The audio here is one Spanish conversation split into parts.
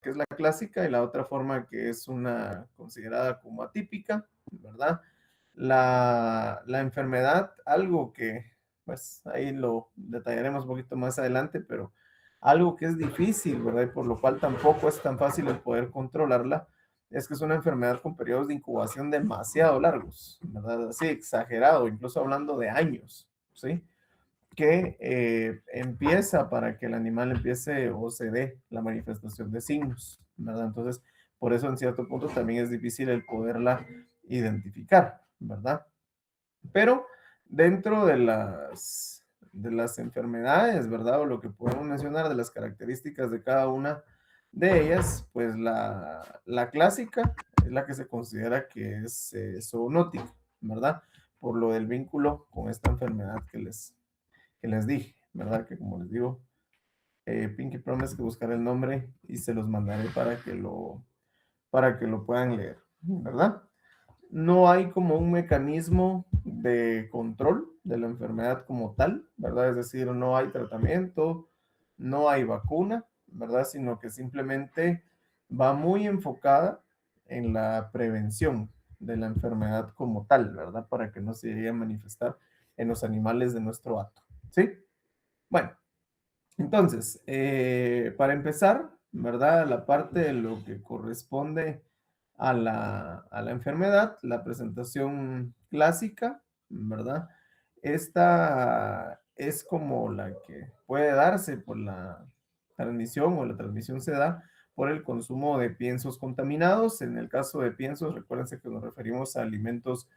que es la clásica, y la otra forma que es una considerada como atípica, ¿verdad? La enfermedad, algo que, pues ahí lo detallaremos un poquito más adelante, pero algo que es difícil, ¿verdad? Y por lo cual tampoco es tan fácil el poder controlarla, es que es una enfermedad con periodos de incubación demasiado largos, ¿verdad? Así exagerado, incluso hablando de años, ¿sí? Que empieza para que el animal empiece o se dé la manifestación de signos, ¿verdad? Entonces, por eso en cierto punto también es difícil el poderla identificar, ¿verdad? Pero dentro de las enfermedades, ¿verdad? O lo que podemos mencionar de las características de cada una de ellas, pues la clásica es la que se considera que es zoonótica, ¿verdad? Por lo del vínculo con esta enfermedad que les dije, ¿verdad? Que como les digo, Pinky Promise que buscaré el nombre y se los mandaré para que lo puedan leer, ¿verdad? No hay como un mecanismo de control de la enfermedad como tal, ¿verdad? Es decir, no hay tratamiento, no hay vacuna, ¿verdad? Sino que simplemente va muy enfocada en la prevención de la enfermedad como tal, ¿verdad? Para que no se llegue a manifestar en los animales de nuestro hato, ¿sí? Bueno, entonces, para empezar, ¿verdad? La parte de lo que corresponde a la enfermedad, la presentación clásica, ¿verdad? Esta es como la que puede darse por la transmisión o la transmisión se da por el consumo de piensos contaminados. En el caso de piensos, recuérdense que nos referimos a alimentos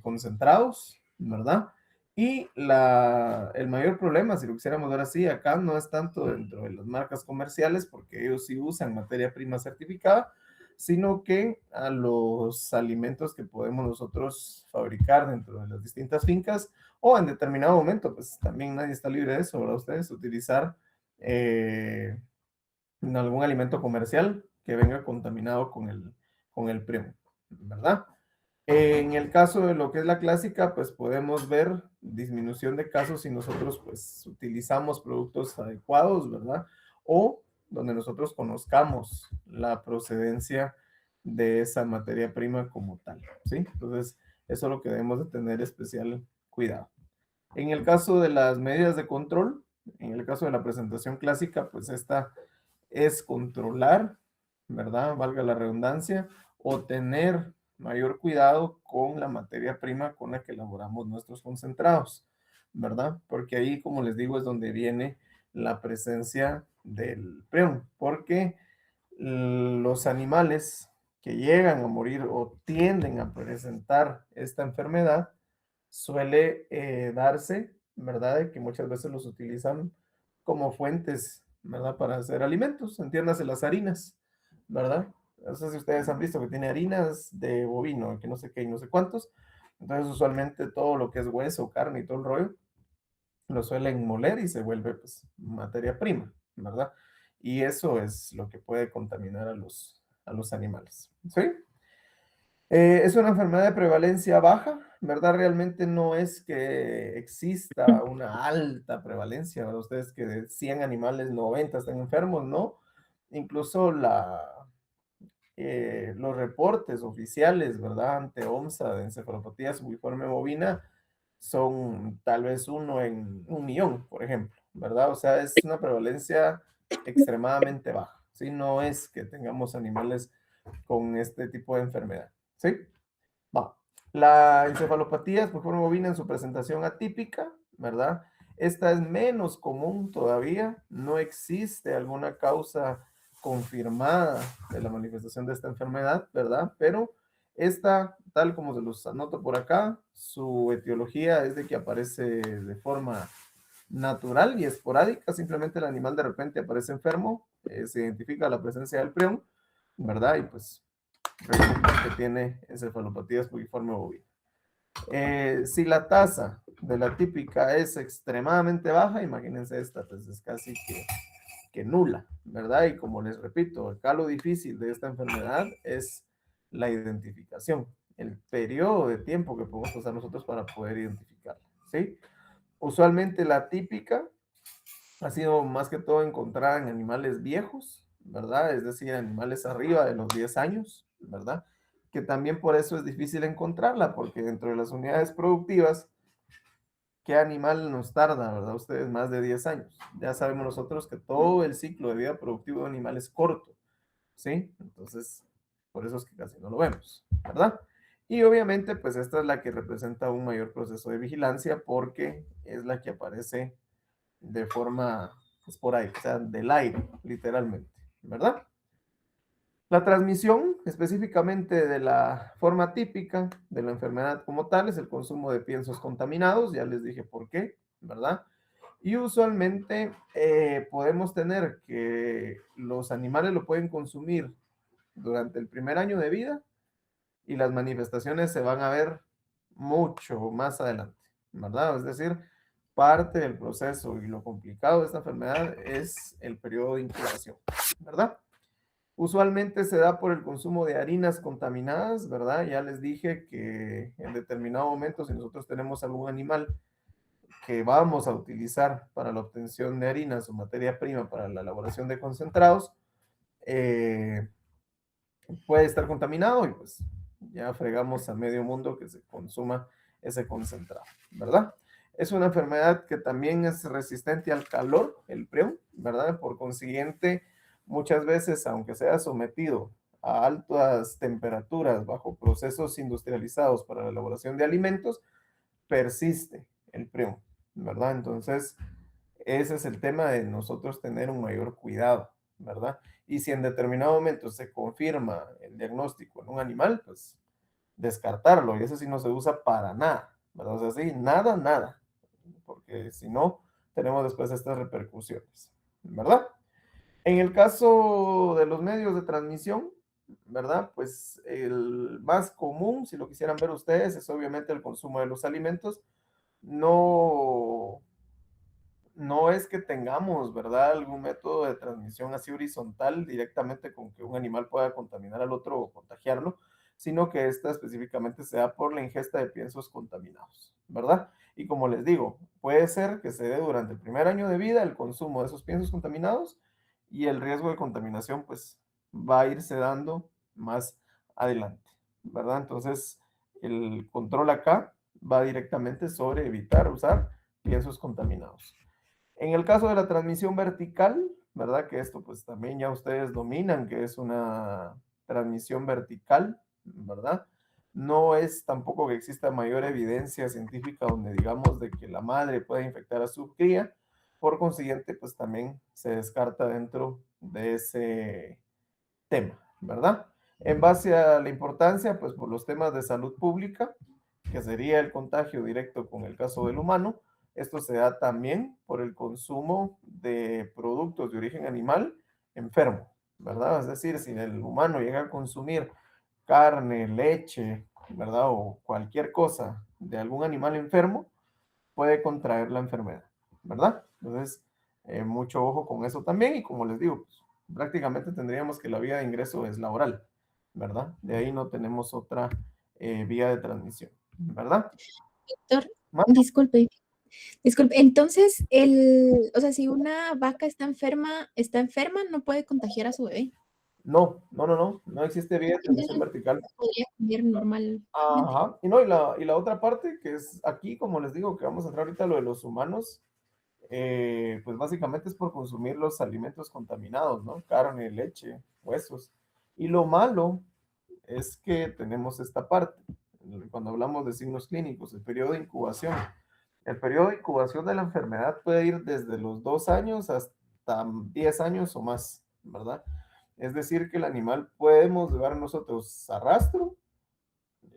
concentrados, ¿verdad? Y el mayor problema, si lo quisiéramos ver así, acá no es tanto dentro de las marcas comerciales, porque ellos sí usan materia prima certificada, sino que a los alimentos que podemos nosotros fabricar dentro de las distintas fincas o en determinado momento, pues también nadie está libre de eso, ¿verdad? Ustedes utilizar eh, algún alimento comercial que venga contaminado con el prion, ¿verdad? En el caso de lo que es la clásica, pues podemos ver disminución de casos si nosotros pues utilizamos productos adecuados, ¿verdad? O donde nosotros conozcamos la procedencia de esa materia prima como tal, ¿sí? Entonces, eso es lo que debemos de tener especial cuidado. En el caso de las medidas de control, en el caso de la presentación clásica, pues esta es controlar, ¿verdad? Valga la redundancia, o tener mayor cuidado con la materia prima con la que elaboramos nuestros concentrados, ¿verdad? Porque ahí, como les digo, es donde viene la presencia del prion, porque los animales que llegan a morir o tienden a presentar esta enfermedad suele darse, ¿verdad? De que muchas veces los utilizan como fuentes, ¿verdad? Para hacer alimentos, entiéndase las harinas, ¿verdad? No sé si ustedes han visto que tiene harinas de bovino, que no sé qué y no sé cuántos. Entonces, usualmente todo lo que es hueso, carne y todo el rollo, lo suelen moler y se vuelve, pues, materia prima, ¿verdad? Y eso es lo que puede contaminar a los animales, ¿sí? Es una enfermedad de prevalencia baja, ¿verdad? Realmente no es que exista una alta prevalencia, ¿verdad? Ustedes que de 100 animales 90 están enfermos, ¿no? Incluso los reportes oficiales, ¿verdad? Ante OMSA de encefalopatía subiforme bovina son tal vez uno en 1 millón, por ejemplo, ¿verdad? O sea, es una prevalencia extremadamente baja, ¿sí? No es que tengamos animales con este tipo de enfermedad, ¿sí? Va. La encefalopatía es por bovina en su presentación atípica, ¿verdad? Esta es menos común todavía. No existe alguna causa confirmada de la manifestación de esta enfermedad, ¿verdad? Pero esta, tal como se los anoto por acá, su etiología es de que aparece de forma natural y esporádica. Simplemente el animal de repente aparece enfermo, se identifica la presencia del prion, ¿verdad? Y pues resulta que tiene encefalopatía espongiforme bovina. Si la tasa de la típica es extremadamente baja, imagínense esta, pues es casi que nula, ¿verdad? Y como les repito, acá lo difícil de esta enfermedad es la identificación, el periodo de tiempo que podemos pasar nosotros para poder identificarla, ¿sí? Usualmente la típica ha sido más que todo encontrada en animales viejos, ¿verdad? Es decir, animales arriba de los 10 años, ¿verdad? Que también por eso es difícil encontrarla, porque dentro de las unidades productivas, ¿qué animal nos tarda, verdad? Ustedes más de 10 años. Ya sabemos nosotros que todo el ciclo de vida productivo de un animal es corto, ¿sí? Entonces, por eso es que casi no lo vemos, ¿verdad? Y obviamente, pues esta es la que representa un mayor proceso de vigilancia porque es la que aparece de forma esporádica, o sea, del aire, literalmente, ¿verdad? La transmisión, específicamente de la forma típica de la enfermedad como tal, es el consumo de piensos contaminados, ya les dije por qué, ¿verdad? Y usualmente podemos tener que los animales lo pueden consumir durante el primer año de vida y las manifestaciones se van a ver mucho más adelante, ¿verdad? Es decir, parte del proceso y lo complicado de esta enfermedad es el periodo de incubación, ¿verdad? Usualmente se da por el consumo de harinas contaminadas, ¿verdad? Ya les dije que en determinado momento, si nosotros tenemos algún animal que vamos a utilizar para la obtención de harinas o materia prima para la elaboración de concentrados, eh, puede estar contaminado y pues ya fregamos a medio mundo que se consuma ese concentrado, ¿verdad? Es una enfermedad que también es resistente al calor, el prion, ¿verdad? Por consiguiente, muchas veces, aunque sea sometido a altas temperaturas bajo procesos industrializados para la elaboración de alimentos, persiste el prion, ¿verdad? Entonces, ese es el tema de nosotros tener un mayor cuidado, ¿verdad? Y si en determinado momento se confirma el diagnóstico en un animal, pues descartarlo, y eso sí no se usa para nada, ¿verdad? O sea, sí, nada, nada, porque si no, tenemos después estas repercusiones, ¿verdad? En el caso de los medios de transmisión, ¿verdad? Pues el más común, si lo quisieran ver ustedes, es obviamente el consumo de los alimentos. No, no es que tengamos, ¿verdad? Algún método de transmisión así horizontal directamente con que un animal pueda contaminar al otro o contagiarlo, sino que esta específicamente se da por la ingesta de piensos contaminados, ¿verdad? Y como les digo, puede ser que se dé durante el primer año de vida el consumo de esos piensos contaminados y el riesgo de contaminación pues va a irse dando más adelante, ¿verdad? Entonces, el control acá va directamente sobre evitar usar piensos contaminados. En el caso de la transmisión vertical, ¿verdad? Que esto pues también ya ustedes dominan, que es una transmisión vertical, ¿verdad? No es tampoco que exista mayor evidencia científica donde digamos de que la madre puede infectar a su cría, por consiguiente pues también se descarta dentro de ese tema, ¿verdad? En base a la importancia, pues por los temas de salud pública, que sería el contagio directo con el caso del humano, esto se da también por el consumo de productos de origen animal enfermo, ¿verdad? Es decir, si el humano llega a consumir carne, leche, ¿verdad? O cualquier cosa de algún animal enfermo, puede contraer la enfermedad, ¿verdad? Entonces, mucho ojo con eso también y como les digo, pues, prácticamente tendríamos que la vía de ingreso es laboral, ¿verdad? De ahí no tenemos otra vía de transmisión, ¿verdad? Doctor, ¿Más? disculpe, disculpe. Entonces, o sea, si una vaca está enferma, no puede contagiar a su bebé. No, no, no, no, no existe vía de transmisión Entonces, vertical. podría comer normalmente. Ajá, y no, y la otra parte que es aquí, como les digo, que vamos a entrar ahorita a lo de los humanos, pues básicamente es por consumir los alimentos contaminados, ¿no? Carne, leche, huesos. Y lo malo es que tenemos esta parte, cuando hablamos de signos clínicos, el periodo de incubación. El periodo de incubación de la enfermedad puede ir desde los 2 años hasta 10 años o más, ¿verdad? Es decir, que el animal podemos llevar nosotros a rastro,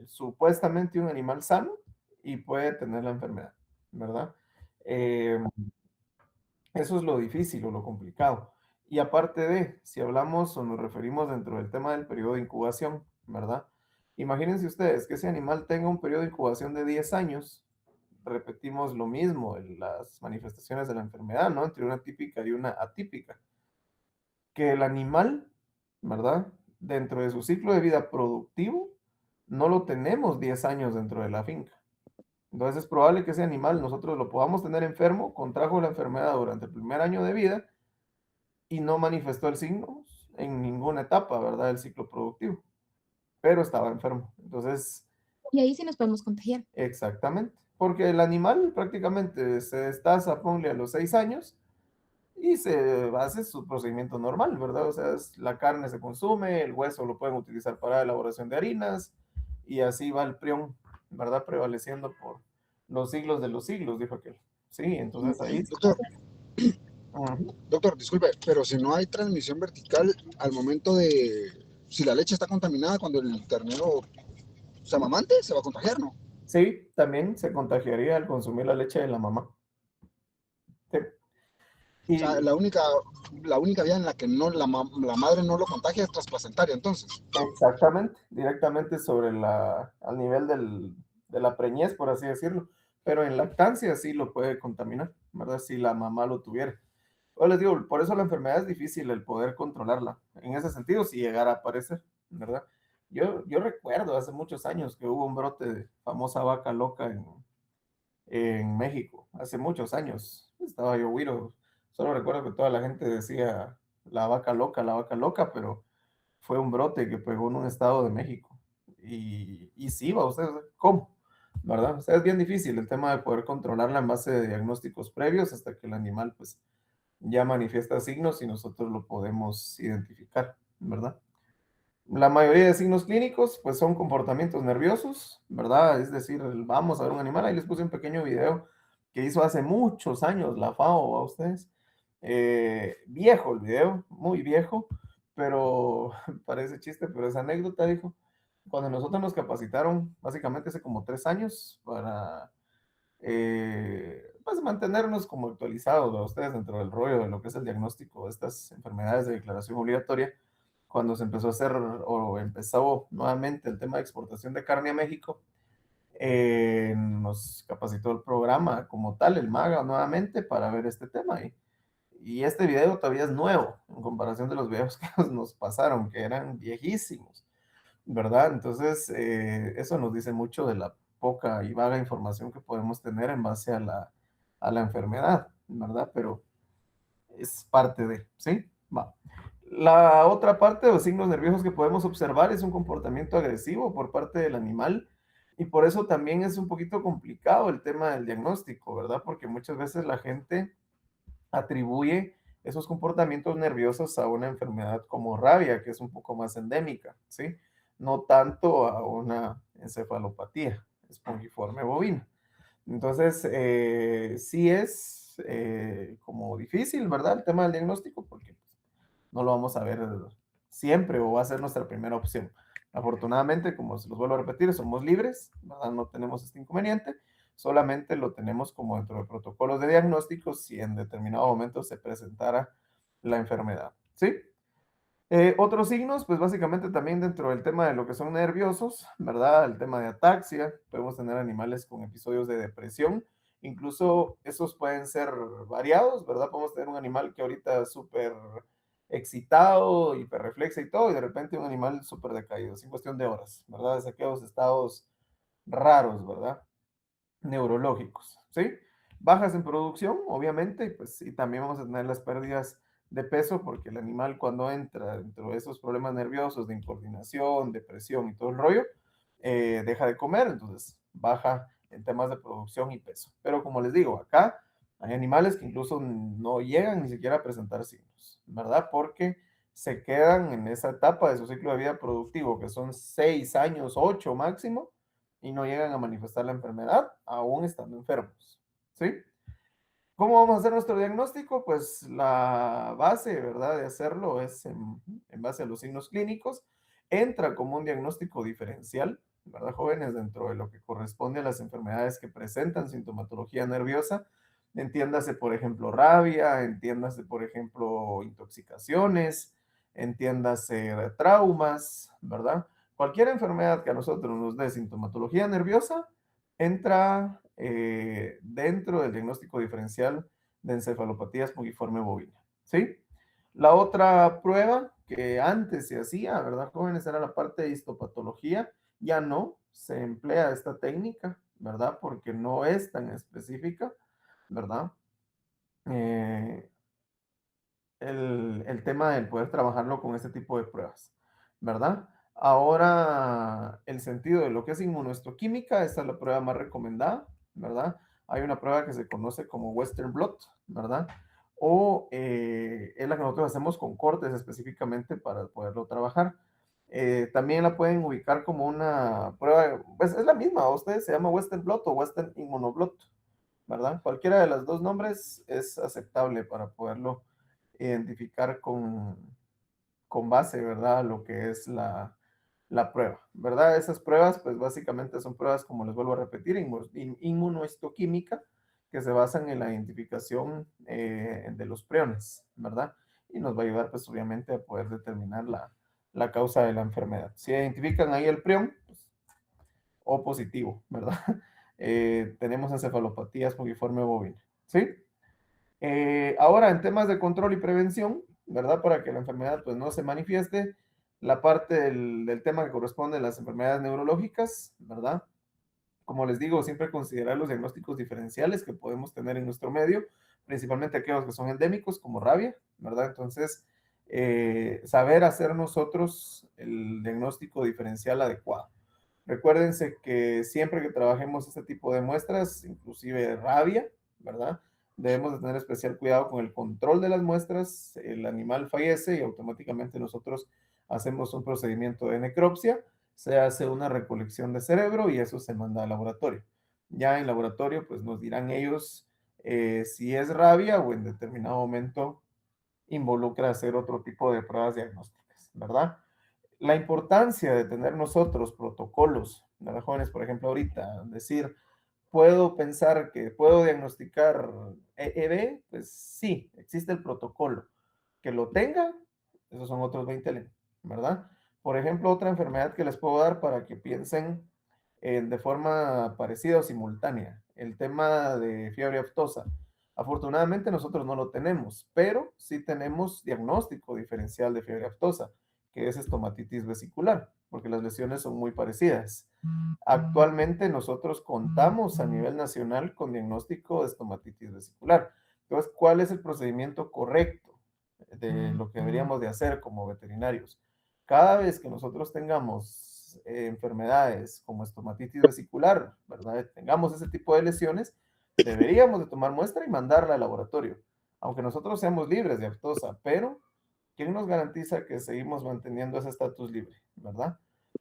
supuestamente un animal sano, y puede tener la enfermedad, ¿verdad? Eh, Eso es lo difícil o lo complicado. Y aparte de, si hablamos o nos referimos dentro del tema del periodo de incubación, ¿verdad? Imagínense ustedes que ese animal tenga un periodo de incubación de 10 años, repetimos lo mismo en las manifestaciones de la enfermedad, ¿no? Entre una típica y una atípica. Que el animal, ¿verdad? Dentro de su ciclo de vida productivo, no lo tenemos 10 años dentro de la finca. Entonces es probable que ese animal nosotros lo podamos tener enfermo, contrajo la enfermedad durante el primer año de vida y no manifestó el signo en ninguna etapa, ¿verdad?, del ciclo productivo, pero estaba enfermo. Entonces, Y ahí sí nos podemos contagiar. exactamente, porque el animal prácticamente se destaza, ponle a los 6 años y se hace su procedimiento normal, ¿verdad? O sea, la carne se consume, el hueso lo pueden utilizar para elaboración de harinas y así va el prión, ¿verdad? Prevaleciendo por los siglos de los siglos, dijo aquel. Sí, entonces ahí. Doctor, Ujú. doctor, disculpe, pero si no hay transmisión vertical al momento de, si la leche está contaminada cuando el ternero se amamante, se va a contagiar, ¿no? Sí, también se contagiaría al consumir la leche de la mamá. Sí. O sea, Y la única vía en la que no, la madre no lo contagia es transplacentaria, entonces. exactamente, directamente sobre al nivel de la preñez, por así decirlo. Pero en lactancia sí lo puede contaminar, ¿verdad? Si la mamá lo tuviera. Yo les digo, por eso la enfermedad es difícil el poder controlarla. En ese sentido, si llegara a aparecer, ¿verdad? Yo recuerdo hace muchos años que hubo un brote de famosa vaca loca en México, hace muchos años. Estaba yo güiro, solo recuerdo que toda la gente decía la vaca loca, pero fue un brote que pegó en un estado de México. Y sí, va usted, ¿cómo? ¿Verdad? O sea, es bien difícil el tema de poder controlarla en base de diagnósticos previos hasta que el animal, pues, ya manifiesta signos y nosotros lo podemos identificar, ¿verdad? La mayoría de signos clínicos, pues, son comportamientos nerviosos, ¿verdad? Es decir, vamos a ver un animal, ahí les puse un pequeño video que hizo hace muchos años la FAO a ustedes. Viejo el video, muy viejo, pero parece chiste, pero es anécdota, dijo. Cuando nosotros nos capacitaron, básicamente hace como 3 años, para pues mantenernos como actualizados a ustedes dentro del rollo de lo que es el diagnóstico de estas enfermedades de declaración obligatoria, cuando se empezó a hacer o empezó nuevamente el tema de exportación de carne a México, nos capacitó el programa como tal, el MAGA, nuevamente para ver este tema. Y este video todavía es nuevo en comparación de los videos que nos pasaron, que eran viejísimos, ¿verdad? Entonces, eso nos dice mucho de la poca y vaga información que podemos tener en base a la enfermedad, ¿verdad? Pero es parte de, ¿sí? Va. La otra parte de los signos nerviosos que podemos observar es un comportamiento agresivo por parte del animal y por eso también es un poquito complicado el tema del diagnóstico, ¿verdad? Porque muchas veces la gente atribuye esos comportamientos nerviosos a una enfermedad como rabia, que es un poco más endémica, ¿sí? No tanto a una encefalopatía espongiforme bovina. Entonces, sí es como difícil, ¿verdad? El tema del diagnóstico, porque pues, no lo vamos a ver siempre o va a ser nuestra primera opción. Afortunadamente, como se los vuelvo a repetir, somos libres, ¿verdad? No tenemos este inconveniente, solamente lo tenemos como dentro de protocolos de diagnóstico si en determinado momento se presentara la enfermedad, ¿sí? Otros signos, pues básicamente también dentro del tema de lo que son nerviosos, ¿verdad? El tema de ataxia, podemos tener animales con episodios de depresión, incluso esos pueden ser variados, ¿verdad? Podemos tener un animal que ahorita es súper excitado, hiperreflexa y todo, y de repente un animal súper decaído, sin cuestión de horas, ¿verdad? Es aquellos estados raros, ¿verdad? Neurológicos, ¿sí? Bajas en producción, obviamente, pues, y también vamos a tener las pérdidas de peso porque el animal cuando entra dentro de esos problemas nerviosos de incoordinación, depresión y todo el rollo, deja de comer, entonces baja en temas de producción y peso. Pero como les digo, acá hay animales que incluso no llegan ni siquiera a presentar signos, ¿verdad? Porque se quedan en esa etapa de su ciclo de vida productivo, que son 6 años, 8 máximo, y no llegan a manifestar la enfermedad, aún estando enfermos, ¿sí? ¿Cómo vamos a hacer nuestro diagnóstico? Pues la base, ¿verdad?, de hacerlo es en base a los signos clínicos. Entra como un diagnóstico diferencial, ¿verdad, jóvenes? Dentro de lo que corresponde a las enfermedades que presentan sintomatología nerviosa. Entiéndase, por ejemplo, rabia, entiéndase, por ejemplo, intoxicaciones, entiéndase traumas, ¿verdad? Cualquier enfermedad que a nosotros nos dé sintomatología nerviosa entra dentro del diagnóstico diferencial de encefalopatía espongiforme bovina, ¿sí? La otra prueba que antes se hacía, ¿verdad, jóvenes? Era la parte de histopatología. Ya no se emplea esta técnica, ¿verdad? Porque no es tan específica, ¿verdad? Eh, el tema del poder trabajarlo con este tipo de pruebas, ¿verdad? Ahora, el sentido de lo que es inmunohistoquímica, esta es la prueba más recomendada, ¿verdad? Hay una prueba que se conoce como Western blot, ¿verdad? O es la que nosotros hacemos con cortes específicamente para poderlo trabajar. También la pueden ubicar como una prueba, pues es la misma, ustedes se llama Western blot o Western inmunoblot, ¿verdad? Cualquiera de los dos nombres es aceptable para poderlo identificar con base, ¿verdad? Lo que es la prueba, ¿verdad? Esas pruebas, pues básicamente son pruebas, como les vuelvo a repetir, inmunohistoquímica, que se basan en la identificación de los priones, ¿verdad? Y nos va a ayudar, pues obviamente, a poder determinar la causa de la enfermedad. Si identifican ahí el prión, pues, O positivo, ¿verdad? Tenemos encefalopatía espongiforme bovina, ¿sí? Ahora, en temas de control y prevención, ¿verdad? Para que la enfermedad pues no se manifieste, la parte del tema que corresponde a las enfermedades neurológicas, ¿verdad? Como les digo, siempre considerar los diagnósticos diferenciales que podemos tener en nuestro medio, principalmente aquellos que son endémicos, como rabia, ¿verdad? Entonces, saber hacer nosotros el diagnóstico diferencial adecuado. Recuérdense que siempre que trabajemos este tipo de muestras, inclusive rabia, ¿verdad? Debemos de tener especial cuidado con el control de las muestras. El animal fallece y automáticamente nosotros hacemos un procedimiento de necropsia, se hace una recolección de cerebro y eso se manda al laboratorio. Ya en laboratorio, pues nos dirán ellos si es rabia o en determinado momento involucra hacer otro tipo de pruebas diagnósticas, ¿verdad? La importancia de tener nosotros protocolos, ¿verdad, jóvenes? Por ejemplo, ahorita, decir, ¿puedo pensar que puedo diagnosticar EEB? Pues sí, existe el protocolo. Que lo tenga, esos son otros 20, ¿verdad? Por ejemplo, otra enfermedad que les puedo dar para que piensen de forma parecida o simultánea, el tema de fiebre aftosa. Afortunadamente nosotros no lo tenemos, pero sí tenemos diagnóstico diferencial de fiebre aftosa, que es estomatitis vesicular, porque las lesiones son muy parecidas. Actualmente nosotros contamos a nivel nacional con diagnóstico de estomatitis vesicular. Entonces, ¿cuál es el procedimiento correcto de lo que deberíamos de hacer como veterinarios? Cada vez que nosotros tengamos enfermedades como estomatitis vesicular, ¿verdad? Tengamos ese tipo de lesiones, deberíamos de tomar muestra y mandarla al laboratorio. Aunque nosotros seamos libres de aftosa, pero ¿quién nos garantiza que seguimos manteniendo ese estatus libre, ¿verdad?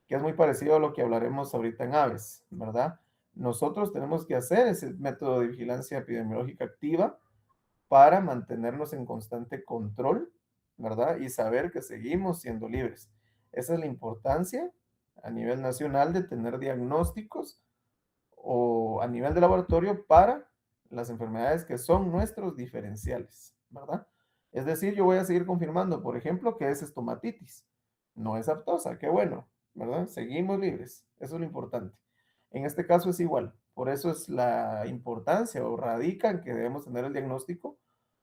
Que es muy parecido a lo que hablaremos ahorita en aves, ¿verdad? Nosotros tenemos que hacer ese método de vigilancia epidemiológica activa para mantenernos en constante control, ¿verdad? Y saber que seguimos siendo libres. Esa es la importancia a nivel nacional de tener diagnósticos o a nivel de laboratorio para las enfermedades que son nuestros diferenciales, ¿verdad? Es decir, yo voy a seguir confirmando, por ejemplo, que es estomatitis, no es aftosa, qué bueno, ¿verdad? Seguimos libres, eso es lo importante. En este caso es igual, por eso es la importancia o radica en que debemos tener el diagnóstico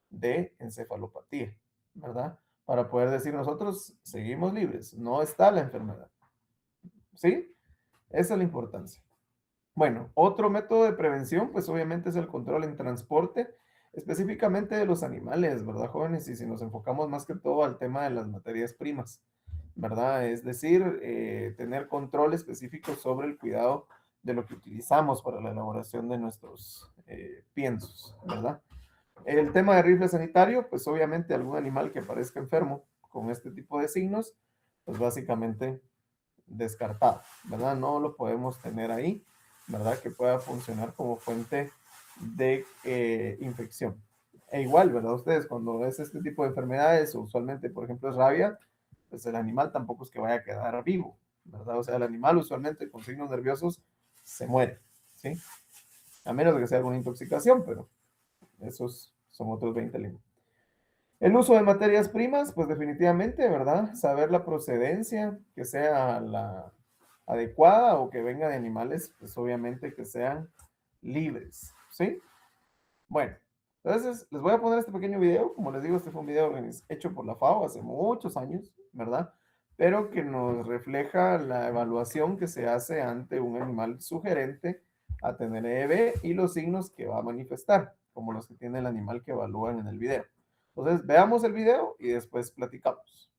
de encefalopatía, ¿verdad? Para poder decir nosotros seguimos libres, no está la enfermedad, ¿sí? Esa es la importancia. Bueno, otro método de prevención, pues obviamente es el control en transporte, específicamente de los animales, ¿verdad, jóvenes? Y si nos enfocamos más que todo al tema de las materias primas, ¿verdad? Es decir, tener control específico sobre el cuidado de lo que utilizamos para la elaboración de nuestros piensos, ¿verdad? El tema de rifle sanitario, pues obviamente algún animal que parezca enfermo con este tipo de signos, pues básicamente descartado, ¿verdad? No lo podemos tener ahí, ¿verdad? Que pueda funcionar como fuente de infección. E igual, ¿verdad? Ustedes cuando es este tipo de enfermedades, usualmente, por ejemplo, es rabia, pues el animal tampoco es que vaya a quedar vivo, ¿verdad? O sea, el animal usualmente con signos nerviosos se muere, ¿sí? A menos de que sea alguna intoxicación, pero esos son otros 20 límites. El uso de materias primas, pues definitivamente, ¿verdad? Saber la procedencia, que sea la adecuada o que venga de animales, pues obviamente que sean libres, ¿sí? Bueno, entonces les voy a poner este pequeño video. Como les digo, este fue un video hecho por la FAO hace muchos años, ¿verdad? Pero que nos refleja la evaluación que se hace ante un animal sugerente a tener EB y los signos que va a manifestar, como los que tiene el animal que evalúan en el video. Entonces, veamos el video y después platicamos.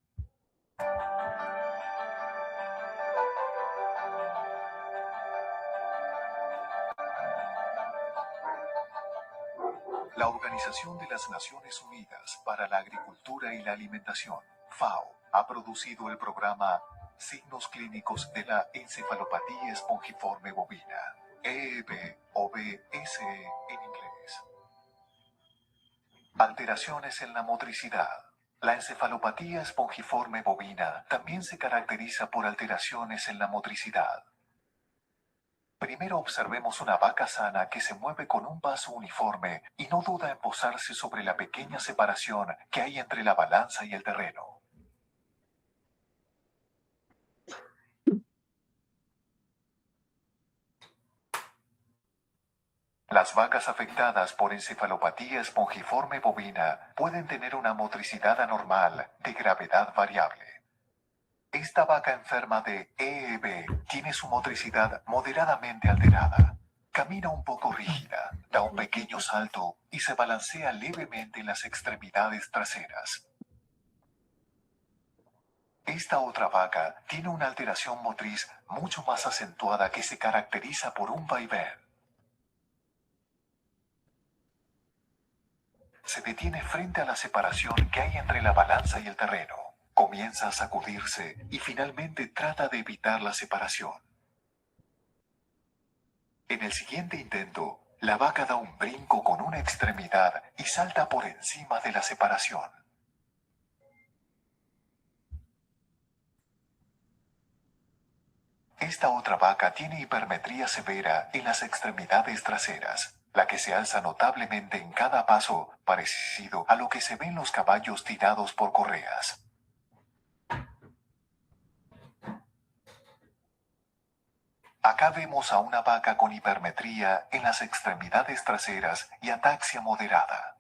La Organización de las Naciones Unidas para la Agricultura y la Alimentación, FAO, ha producido el programa Signos Clínicos de la Encefalopatía Espongiforme Bovina, EEB o BSE en inglés. Alteraciones en la motricidad. La encefalopatía espongiforme bovina también se caracteriza por alteraciones en la motricidad. Primero observemos una vaca sana que se mueve con un paso uniforme y no duda en posarse sobre la pequeña separación que hay entre la balanza y el terreno. Las vacas afectadas por encefalopatía espongiforme bovina pueden tener una motricidad anormal de gravedad variable. Esta vaca enferma de EEB tiene su motricidad moderadamente alterada. Camina un poco rígida, da un pequeño salto y se balancea levemente en las extremidades traseras. Esta otra vaca tiene una alteración motriz mucho más acentuada que se caracteriza por un vaivén. Se detiene frente a la separación que hay entre la balanza y el terreno. Comienza a sacudirse y finalmente trata de evitar la separación. En el siguiente intento, la vaca da un brinco con una extremidad y salta por encima de la separación. Esta otra vaca tiene hipermetría severa en las extremidades traseras, la que se alza notablemente en cada paso, parecido a lo que se ve en los caballos tirados por correas. Acá vemos a una vaca con hipermetría en las extremidades traseras y ataxia moderada.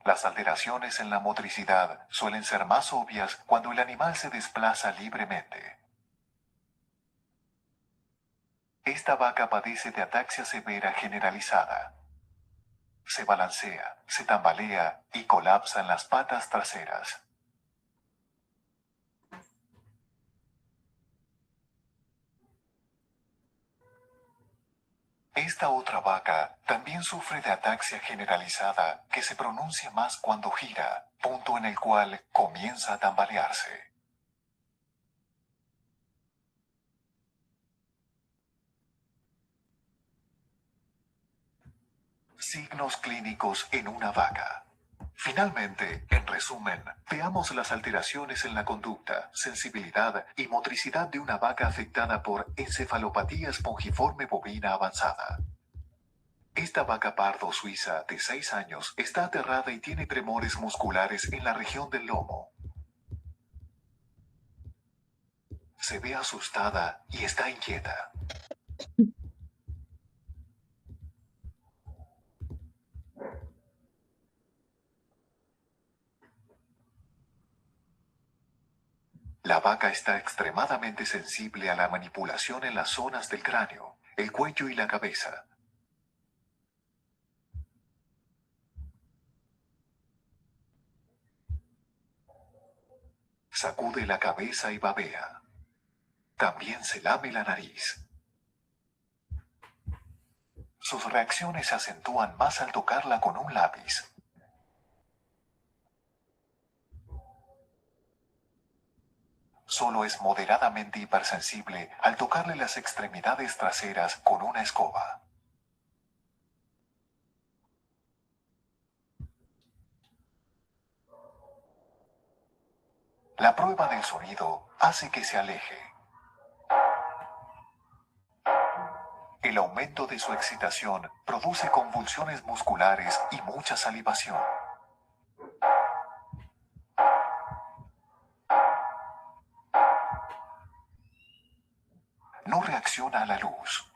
Las alteraciones en la motricidad suelen ser más obvias cuando el animal se desplaza libremente. Esta vaca padece de ataxia severa generalizada. Se balancea, se tambalea y colapsa en las patas traseras. Esta otra vaca también sufre de ataxia generalizada que se pronuncia más cuando gira, punto en el cual comienza a tambalearse. Signos clínicos en una vaca. Finalmente, en resumen, veamos las alteraciones en la conducta, sensibilidad y motricidad de una vaca afectada por encefalopatía espongiforme bovina avanzada. Esta vaca pardo suiza de 6 años está aterrada y tiene tremores musculares en la región del lomo. Se ve asustada y está inquieta. La vaca está extremadamente sensible a la manipulación en las zonas del cráneo, el cuello y la cabeza. Sacude la cabeza y babea. También se lame la nariz. Sus reacciones se acentúan más al tocarla con un lápiz. Solo es moderadamente hipersensible al tocarle las extremidades traseras con una escoba. La prueba del sonido hace que se aleje. El aumento de su excitación produce convulsiones musculares y mucha salivación. No reacciona a la luz.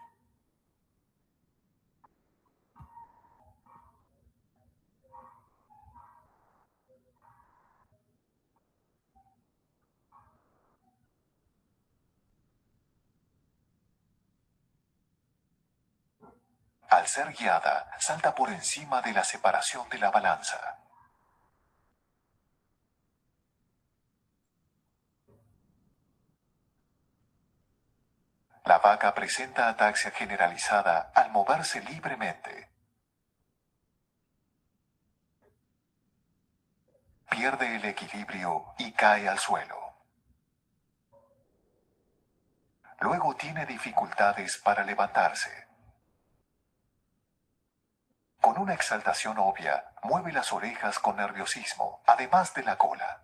Al ser guiada, salta por encima de la separación de la balanza. La vaca presenta ataxia generalizada al moverse libremente. Pierde el equilibrio y cae al suelo. Luego tiene dificultades para levantarse. Con una exaltación obvia, mueve las orejas con nerviosismo, además de la cola.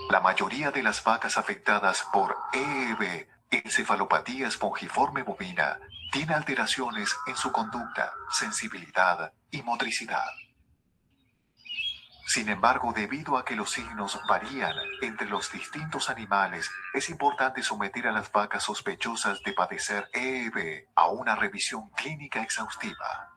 La mayoría de las vacas afectadas por EEB, encefalopatía espongiforme bovina, tiene alteraciones en su conducta, sensibilidad y motricidad. Sin embargo, debido a que los signos varían entre los distintos animales, es importante someter a las vacas sospechosas de padecer EEB a una revisión clínica exhaustiva.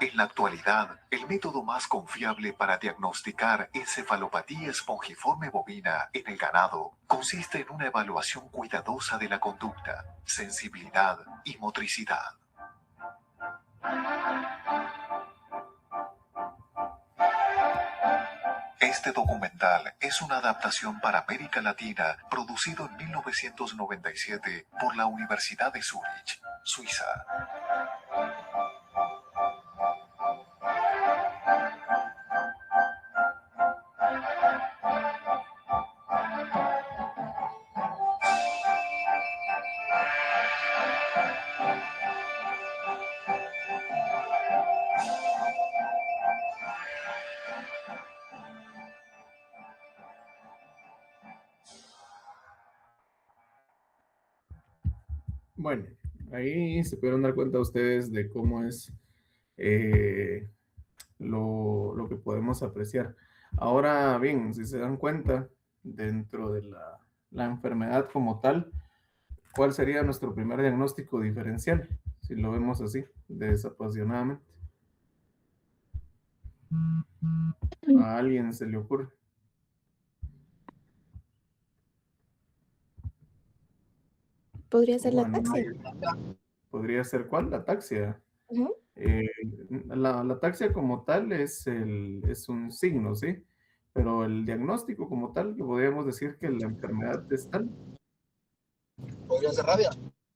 En la actualidad, el método más confiable para diagnosticar encefalopatía espongiforme bovina en el ganado consiste en una evaluación cuidadosa de la conducta, sensibilidad y motricidad. Este documental es una adaptación para América Latina producido en 1997 por la Universidad de Zúrich, Suiza. Bueno, ahí se pudieron dar cuenta ustedes de cómo es lo que podemos apreciar. Ahora bien, si se dan cuenta, dentro de la enfermedad como tal, ¿cuál sería nuestro primer diagnóstico diferencial? Si lo vemos así, desapasionadamente. ¿A alguien se le ocurre? Podría ser la Bueno, ataxia. ¿podría ser cuál? La ataxia. Ujú. La ataxia como tal es un signo, ¿sí? Pero el diagnóstico como tal, que podríamos decir que la enfermedad es tal. Podría ser rabia.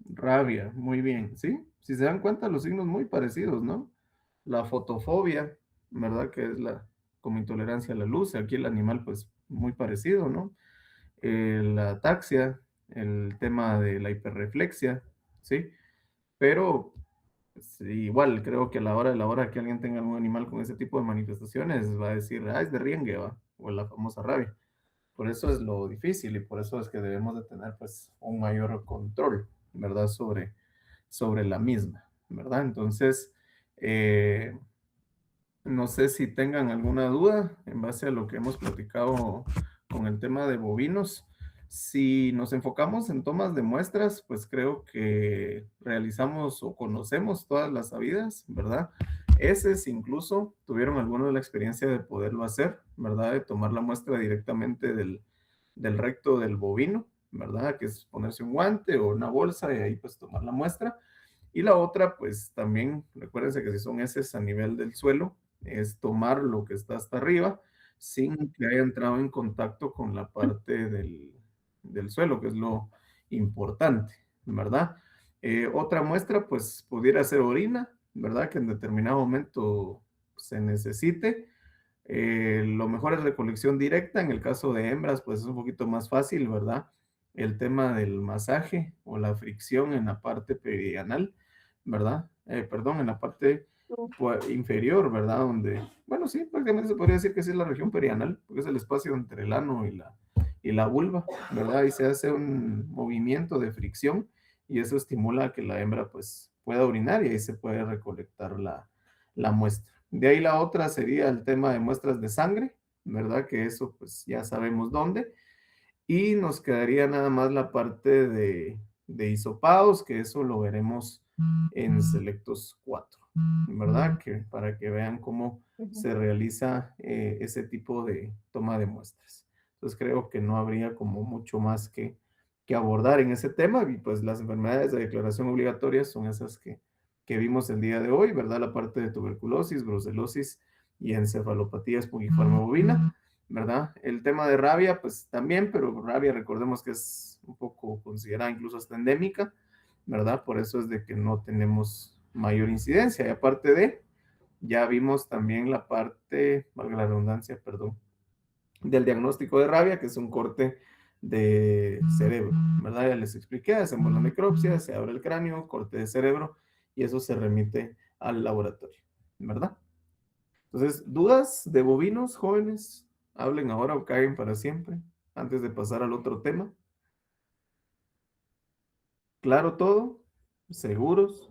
Rabia, muy bien, ¿sí? Si se dan cuenta, los signos muy parecidos, ¿no? La fotofobia, ¿verdad? Que es como intolerancia a la luz, aquí el animal pues muy parecido, ¿no? La ataxia, el tema de la hiperreflexia, ¿sí? Pero pues, igual creo que a la hora de la hora que alguien tenga algún animal con ese tipo de manifestaciones va a decir, ah, es de riengue, ¿va? O la famosa rabia. Por eso es lo difícil y por eso es que debemos de tener pues un mayor control, ¿verdad? Sobre la misma, ¿verdad? Entonces, no sé si tengan alguna duda en base a lo que hemos platicado con el tema de bovinos. Si nos enfocamos en tomas de muestras, pues creo que realizamos o conocemos todas las sabidas, ¿verdad? Eses incluso tuvieron alguna de la experiencia de poderlo hacer, ¿verdad? De tomar la muestra directamente del recto del bovino, ¿verdad? Que es ponerse un guante o una bolsa y ahí pues tomar la muestra. Y la otra, pues también, recuérdense que si son heces a nivel del suelo, es tomar lo que está hasta arriba sin que haya entrado en contacto con la parte del suelo, que es lo importante, ¿verdad? Otra muestra, pues pudiera ser orina, ¿verdad? Que en determinado momento se necesite. Lo mejor es recolección directa. En el caso de hembras, pues es un poquito más fácil, ¿verdad? El tema del masaje o la fricción en la parte perianal, ¿verdad? Perdón, en la parte inferior, ¿verdad? Donde, bueno, sí, prácticamente se podría decir que sí es la región perianal, porque es el espacio entre el ano y la vulva, ¿verdad? Y se hace un movimiento de fricción y eso estimula a que la hembra, pues, pueda orinar y ahí se puede recolectar la muestra. De ahí la otra sería el tema de muestras de sangre, ¿verdad? Que eso pues ya sabemos dónde. Y nos quedaría nada más la parte de hisopados, que eso lo veremos en Selectos 4, ¿verdad? Que para que vean cómo se realiza ese tipo de toma de muestras. Entonces creo que no habría como mucho más que abordar en ese tema, y pues las enfermedades de declaración obligatoria son esas que vimos el día de hoy, ¿verdad? La parte de tuberculosis, brucelosis y encefalopatía espongiforme bovina, ¿verdad? El tema de rabia, pues también, pero rabia recordemos que es un poco considerada incluso hasta endémica, ¿verdad? Por eso es de que no tenemos mayor incidencia. Y aparte de, ya vimos también la parte, valga la redundancia, perdón, del diagnóstico de rabia, que es un corte de cerebro, ¿verdad? Ya les expliqué, hacemos la necropsia, se abre el cráneo, corte de cerebro, y eso se remite al laboratorio, ¿verdad? Entonces, ¿dudas de bovinos, jóvenes? Hablen ahora o caigan para siempre, antes de pasar al otro tema. ¿Claro todo? ¿Seguros?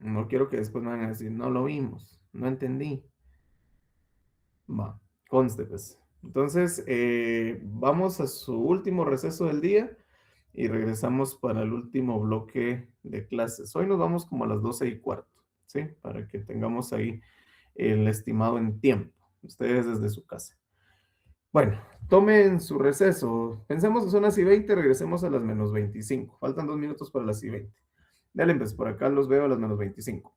No quiero que después me vayan a decir, no lo vimos, no entendí. Va, conste pues. Entonces, vamos a su último receso del día y regresamos para el último bloque de clases. Hoy nos vamos como a las 12:15, ¿sí? Para que tengamos ahí el estimado en tiempo, ustedes desde su casa. Bueno, tomen su receso. Pensemos que son las y 20, regresemos a las menos 25. Faltan 2 minutos para las y 20. Dale, pues por acá los veo a las menos 25.